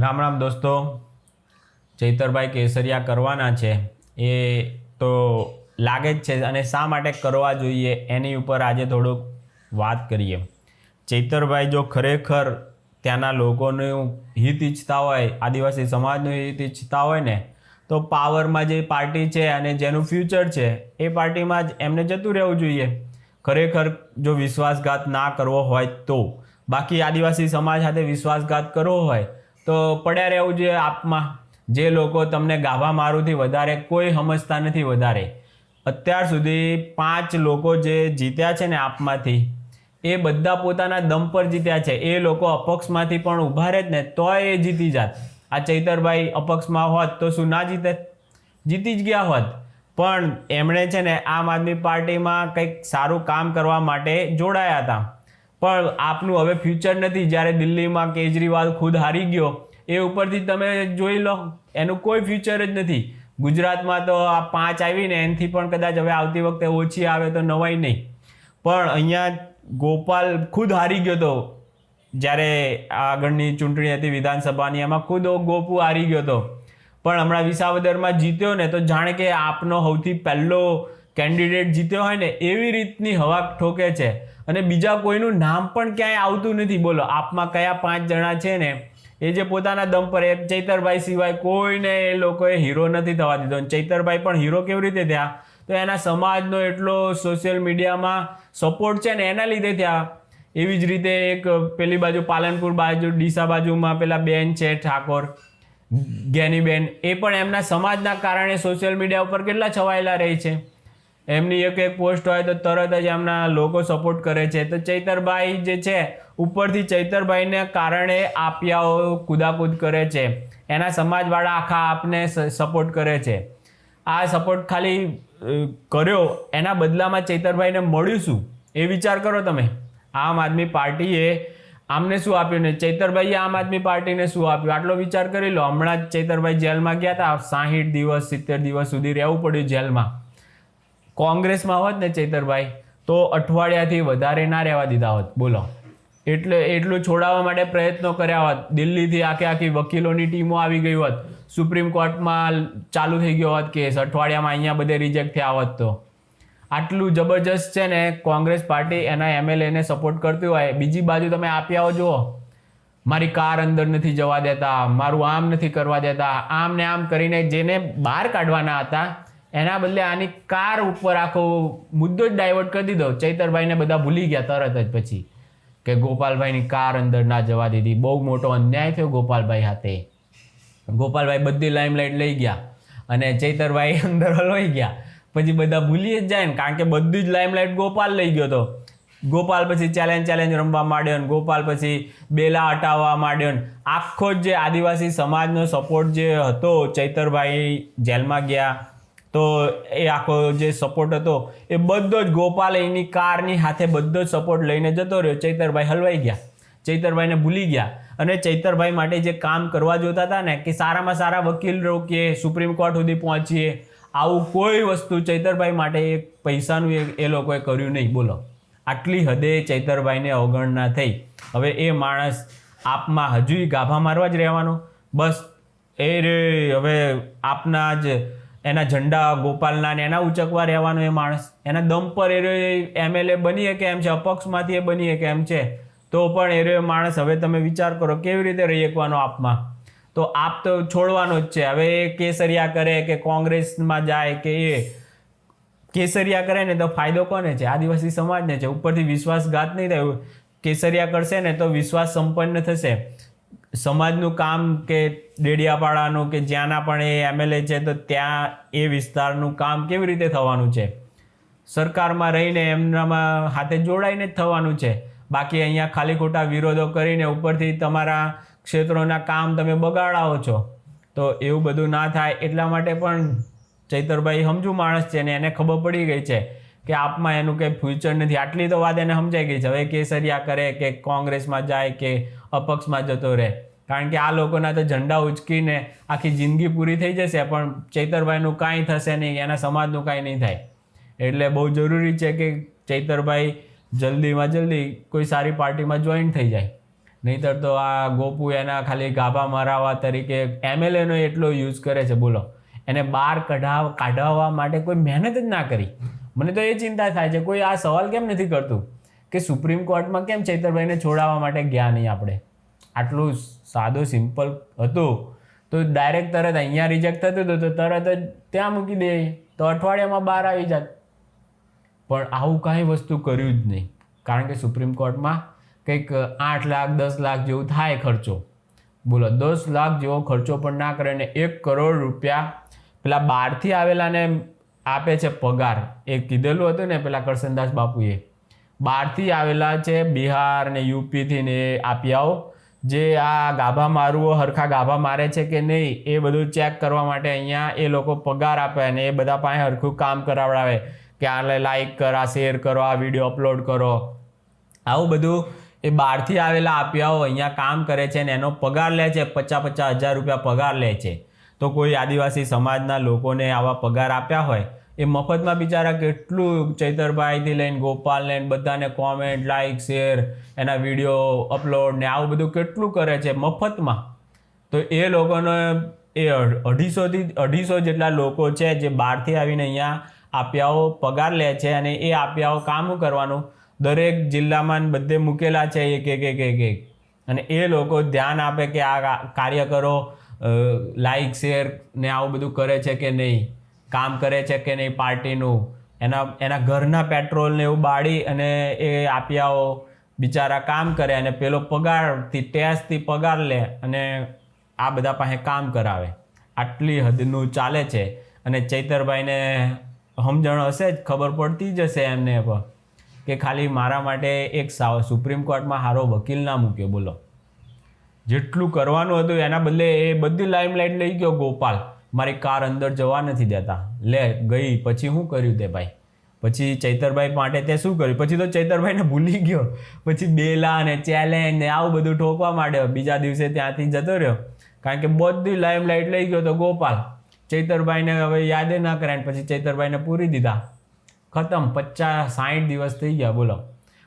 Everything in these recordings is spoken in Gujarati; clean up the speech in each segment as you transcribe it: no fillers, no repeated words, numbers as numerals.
રામ રામ દોસ્તો, ચૈતરભાઈ કેસરિયા કરવાના છે એ તો લાગે જ છે અને શા માટે કરવા જોઈએ એની ઉપર આજે થોડુંક વાત કરીએ. ચૈતરભાઈ જો ખરેખર ત્યાંના લોકોનું હિત ઈચ્છતા હોય, આદિવાસી સમાજનું હિત ઈચ્છતા હોય ને તો પાવરમાં જે પાર્ટી છે અને જેનું ફ્યુચર છે એ પાર્ટીમાં જ એમને જતું રહેવું જોઈએ. ખરેખર જો વિશ્વાસઘાત ના કરવો હોય તો, બાકી આદિવાસી સમાજ સાથે વિશ્વાસઘાત કરવો હોય તો પડ્યા રહેવું જોઈએ આપમાં. જે લોકો તમને ગાભા મારુંથી વધારે કોઈ સમજતા નથી વધારે. અત્યાર સુધી 5 લોકો જે જીત્યા છે ને આપમાંથી, એ બધા પોતાના દમ પર જીત્યા છે. એ લોકો અપક્ષમાંથી પણ ઊભા રહે જ ને તોય એ જીતી જાત. આ ચૈતરભાઈ અપક્ષમાં હોત તો શું ના જીતે? જીતી જ ગયા હોત. પણ એમણે છે ને આમ આદમી પાર્ટીમાં કંઈક સારું કામ કરવા માટે જોડાયા હતા. પણ આપનું હવે ફ્યુચર નથી. જ્યારે દિલ્હીમાં કેજરીવાલ ખુદ હારી ગયો એ ઉપરથી તમે જોઈ લો, એનું કોઈ ફ્યુચર જ નથી. ગુજરાતમાં તો આ 5 આવીને એનાથી પણ કદાચ હવે આવતી વખતે ઓછી આવે તો નવાઈ નહીં. પણ અહીંયા ગોપાલ ખુદ હારી ગયો હતો. જ્યારે આગળની ચૂંટણી હતી વિધાનસભાની, એમાં ખુદ ગોપુ હારી ગયો હતો. પણ હમણાં વિસાવદરમાં જીત્યો ને તો જાણે કે આપનો સૌથી પહેલો કેન્ડિડેટ જીત્યો હોય ને એવી રીતની હવા ઠોકે છે. અને બીજા કોઈનું નામ પણ ક્યાંય આવતું નથી. બોલો આપમાં કયા 5 જણા છે ને એ જે પોતાના દમ પર, એ ચૈતરભાઈ સિવાય કોઈને એ લોકોએ હીરો નથી થવા દીધો. ચૈતરભાઈ પણ હીરો કેવી રીતે થયા? તો એના સમાજનો એટલો સોશિયલ મીડિયામાં સપોર્ટ છે ને એના લીધે થયા. એવી જ રીતે એક પેલી બાજુ પાલનપુર બાજુ ડીસા બાજુમાં પેલા બેન છે ઠાકોર, જ્ઞાનીબેન, એ પણ એમના સમાજના કારણે સોશિયલ મીડિયા ઉપર કેટલા છવાયેલા રહે છે. એમની એક પોસ્ટ હોય તો તરત જ એમના લોકો સપોર્ટ કરે છે. તો ચૈતરભાઈ જે છે ઉપરથી ચૈતરભાઈને કારણે આપિયાઓ કુદાકૂદ કરે છે. એના સમાજવાળા આખા આપને સપોર્ટ કરે છે. આ સપોર્ટ ખાલી કર્યો, એના બદલામાં ચૈતરભાઈને મળ્યું શું એ વિચાર કરો તમે. આમ આદમી પાર્ટીએ આમને શું આપ્યું ને ચૈતરભાઈએ આમ આદમી પાર્ટીને શું આપ્યું? આટલો વિચાર કરી લો. હમણાં જ ચૈતરભાઈ જેલમાં ગયા હતા. 60 દિવસ 70 દિવસ સુધી રહેવું પડ્યું જેલમાં. કોંગ્રેસમાં હોત ને ચૈતરભાઈ તો અઠવાડિયાથી વધારે ના રહેવા દીધા હોત. બોલો, એટલું છોડાવવા માટે પ્રયત્નો કર્યા હોત. દિલ્હીથી આખી વકીલોની ટીમો આવી ગઈ હોત. સુપ્રીમ કોર્ટમાં ચાલુ થઈ ગયો હોત કેસ. અઠવાડિયામાં અહીંયા બધે રિજેક્ટ થયા હોત. તો આટલું જબરજસ્ત છે ને કોંગ્રેસ પાર્ટી એના એમએલએને સપોર્ટ કરતી હોય. બીજી બાજુ તમે આપ્યાઓ જુઓ, મારી કાર અંદર નથી જવા દેતા, મારું આમ નથી કરવા દેતા, આમ ને આમ કરીને જેને બહાર કાઢવાના હતા એના બદલે આની કાર ઉપર આખો મુદ્દો જ ડાયવર્ટ કરી દીધો. ચૈતરભાઈને બધા ભૂલી ગયા તરત જ પછી કે ગોપાલભાઈની કાર અંદર ના જવા દીધી. બહુ મોટો અન્યાય થયો ગોપાલભાઈ હાથે. ગોપાલભાઈ બધી લાઇમલાઇટ લઈ ગયા અને ચૈતરભાઈ અંદર હલવાઈ ગયા. પછી બધા ભૂલી જ જાય ને, કારણ કે બધી જ લાઇમલાઇટ ગોપાલ લઈ ગયો હતો. ગોપાલ પછી ચેલેન્જ રમવા માંડ્યો ને ગોપાલ પછી બેલા હટાવવા માંડ્યો ને આખો જ જે આદિવાસી સમાજનો સપોર્ટ જે હતો, ચૈતરભાઈ જેલમાં ગયા તો એ આખો જે સપોર્ટ હતો એ બધો જ ગોપાલ એની કારની હાથે બધો જ સપોર્ટ લઈને જતો રહ્યો. ચૈતરભાઈ હલવાઈ ગયા, ચૈતરભાઈને ભૂલી ગયા. અને ચૈતરભાઈ માટે જે કામ કરવા જોતા હતા ને કે સારામાં સારા વકીલ રોકીએ, સુપ્રીમ કોર્ટ સુધી પહોંચીએ, આવું કોઈ વસ્તુ ચૈતરભાઈ માટે એક પૈસાનું એ લોકોએ કર્યું નહીં. બોલો, આટલી હદે ચૈતરભાઈને અવગણના થઈ. હવે એ માણસ આપમાં હજુય ગાભા મારવા જ રહેવાનો. બસ એ રે, હવે આપના જ એના ઝંડા ગોપાલના ને એના ઉચકવા રહેવાનો એ માણસ. એના દમ પર એ એમએલએ બનીએ કે એમ છે, અપક્ષમાંથી એ બનીએ કે એમ છે, તો પણ એ માણસ હવે તમે વિચાર કરો કેવી રીતે રહી શકવાનો આપમાં. તો આપ તો છોડવાનો જ છે. હવે એ કેસરિયા કરે કે કોંગ્રેસમાં જાય કે એ કેસરિયા કરે ને તો ફાયદો કોને છે? આદિવાસી સમાજને છે. ઉપરથી વિશ્વાસઘાત નહીં થયું. કેસરિયા કરશે ને તો વિશ્વાસ સંપન્ન થશે. સમાજનું કામ કે ડેડિયાપાડાનું કે જ્યાંના પણ એ એમએલએ છે તો ત્યાં એ વિસ્તારનું કામ કેવી રીતે થવાનું છે? સરકારમાં રહીને એમનામાં હાથે જોડાઈને જ થવાનું છે. બાકી અહીંયા ખાલી ખોટા વિરોધો કરીને ઉપરથી તમારા ક્ષેત્રોના કામ તમે બગાડાવો છો. તો એવું બધું ના થાય એટલા માટે પણ ચૈતરભાઈ સમજુ માણસ છે ને એને ખબર પડી ગઈ છે કે આપમાં એનું કંઈ ફ્યુચર નથી. આટલી તો વાત એને સમજાઈ ગઈ છે. હવે કેસરિયા કરે કે કોંગ્રેસમાં જાય કે અપક્ષમાં જતો રહે, કારણ કે આ લોકોના તો ઝંડા ઉચકીને આખી જિંદગી પૂરી થઈ જશે પણ ચૈતરભાઈનું કાંઈ થશે નહીં, એના સમાજનું કાંઈ નહીં થાય. એટલે બહુ જરૂરી છે કે ચૈતરભાઈ જલ્દીમાં જલ્દી કોઈ સારી પાર્ટીમાં જોઈન થઈ જાય. નહીંતર તો આ ગોપુ એના ખાલી ગાભા મરાવવા તરીકે MLAનો એટલો યુઝ કરે છે. બોલો, એને બહાર કાઢવા માટે કોઈ મહેનત જ ના કરી. મને તો એ ચિંતા થાય છે, કોઈ આ સવાલ કેમ નથી કરતું કે સુપ્રીમ કોર્ટમાં કેમ ચૈતરભાઈને છોડાવવા માટે ગયા નહીં આપણે? આટલું સાદું સિમ્પલ હતું તો ડાયરેક્ટ તરત અહીંયા રિજેક્ટ થતું હતું તો તરત જ ત્યાં મૂકી દે તો અઠવાડિયામાં બહાર આવી જાત. પણ આવું કાંઈ વસ્તુ કર્યું જ નહીં, કારણ કે સુપ્રીમ કોર્ટમાં કંઈક 8 લાખ 10 લાખ જેવું થાય ખર્ચો. બોલો, 10 લાખ જેવો ખર્ચો પણ ના કરે ને 1 કરોડ રૂપિયા પેલા બહારથી આવેલાને આપે છે પગાર. એ કીધેલું હતું ને પેલા કરશનદાસ બાપુએ, બહારથી આવેલા છે બિહાર ને યુપીથી ને એ આપી આવો, જે આ ગાભા મારવો હરખા ગાભા મારે છે કે નહીં એ બધું ચેક કરવા માટે અહીંયા એ લોકો પગાર આપે અને એ બધા પાસે હરખું કામ કરાવડાવે કે આ લાઈક કર, આ શેર કરો, આ વિડીયો અપલોડ કરો. આવું બધું એ બહારથી આવેલા આપ્યાઓ અહીંયા કામ કરે છે ને એનો પગાર લે છે. 50-50 હજાર રૂપિયા પગાર લે છે. તો કોઈ આદિવાસી સમાજના લોકોને આવા પગાર આપ્યા હોય એ મફતમાં બિચારા કેટલું ચૈતરભાઈથી લઈને ગોપાલને બધાને કોમેન્ટ, લાઈક, શેર, એના વિડીયો અપલોડ ને આવું બધું કેટલું કરે છે મફતમાં. તો એ લોકોનો એ 250 જેટલા લોકો છે જે બહારથી આવીને અહીંયા આપ્યાઓ પગાર લે છે અને એ આપ્યાઓ કામ કરવાનું દરેક જિલ્લામાં બધે મૂકેલા છે એક. અને એ લોકો ધ્યાન આપે કે આ કાર્યકરો લાઈક, શેર ને આવું બધું કરે છે કે નહીં, કામ કરે છે કે નહીં પાર્ટીનું, એના ઘરના પેટ્રોલને એવું બાળી અને એ આપ્યાઓ બિચારા કામ કરે અને પેલો પગારથી ટેક્સથી પગાર લે અને આ બધા પાસે કામ કરાવે. આટલી હદનું ચાલે છે. અને ચૈતરભાઈને સમજણ હશે જ, ખબર પડતી જ હશે એમને પણ કે ખાલી મારા માટે એક સુપ્રીમ કોર્ટમાં સારો વકીલ ના મૂક્યો. બોલો, જેટલું કરવાનું હતું એના બદલે એ બધી લાઇમલાઇટ લઈ ગયો ગોપાલ. મારી કાર અંદર જવા નથી દેતા, લે ગઈ. પછી શું કર્યું તે ભાઈ? પછી ચૈતરભાઈ માટે તે શું કર્યું? પછી તો ચૈતરભાઈને ભૂલી ગયો. પછી બેલા ને ચેલેન્જ ને આવું બધું ઠોકવા માંડ્યો. બીજા દિવસે ત્યાંથી જતો રહ્યો, કારણ કે બધી લાઇમલાઇટ લઈ ગયો તો ગોપાલ. ચૈતરભાઈને હવે યાદ ના કરે. પછી ચૈતરભાઈને પૂરી દીધા, ખતમ. 50-60 દિવસ થઈ ગયા. બોલો,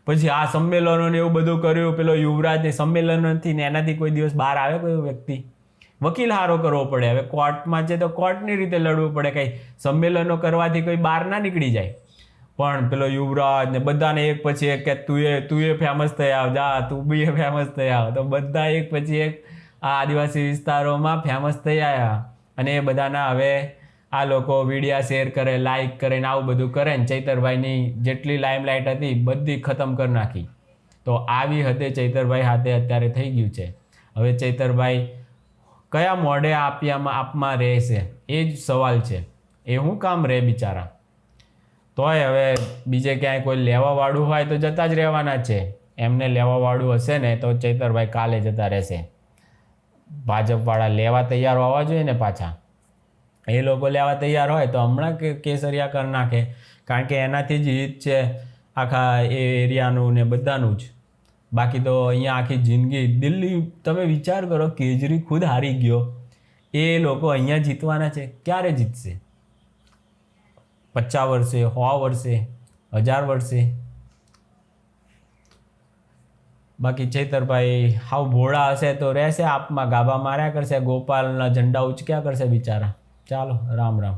પછી આ સંમેલનો ને એવું બધું કર્યું. પેલો યુવરાજને સંમેલન નથી ને એનાથી કોઈ દિવસ બહાર આવે કોઈ વ્યક્તિ? વકીલ હારો કરવો પડે. હવે કોર્ટમાં છે તો કોર્ટની રીતે લડવું પડે. કંઈ સંમેલનો કરવાથી કોઈ બહાર ના નીકળી જાય. પણ પેલો યુવરાજ ને બધાને એક પછી એક કે તું એ ફેમસ થઈ આવ, જા તું બી ફેમસ થઈ આવ. તો બધા એક પછી એક આ આદિવાસી વિસ્તારોમાં ફેમસ થઈ આવ્યા. અને એ બધાના હવે આ લોકો વિડીયા શેર કરે, લાઈક કરે ને આવું બધું કરે ને ચૈતરભાઈની જેટલી લાઇમલાઇટ હતી બધી ખતમ કરી નાખી. તો આવી હદે ચૈતરભાઈ હાથે અત્યારે થઈ ગયું છે. હવે ચૈતરભાઈ કયા મોઢે આપમાં રહેશે એ જ સવાલ છે. એ શું કામ રહે બિચારા? તોય હવે બીજે ક્યાંય કોઈ લેવાવાળું હોય તો જતા જ રહેવાના છે. એમને લેવાવાળું હશે ને તો ચૈતરભાઈ કાલે જતા રહેશે. ભાજપવાળા લેવા તૈયાર હોવા જોઈએ ને પાછા. એ લોકો લેવા તૈયાર હોય તો હમણાં કેસરિયા કરી નાખે, કારણ કે એનાથી જ હિત છે આખા એ એરિયાનું ને બધાનું જ. બાકી તો અહીંયા આખી જિંદગી દિલ્હી, તમે વિચાર કરો, કેજરી ખુદ હારી ગયો, એ લોકો અહીંયા જીતવાના છે. ક્યારે જીતશે? 50 વર્ષે, 100 વર્ષે, 1000 વર્ષે? બાકી ચૈતરભાઈ હાવ ભોળા હશે તો રહેશે આપમાં, ગાભા માર્યા કરશે, ગોપાલના ઝંડા ઉચક્યા કરશે બિચારા. ચાલો, રામ રામ.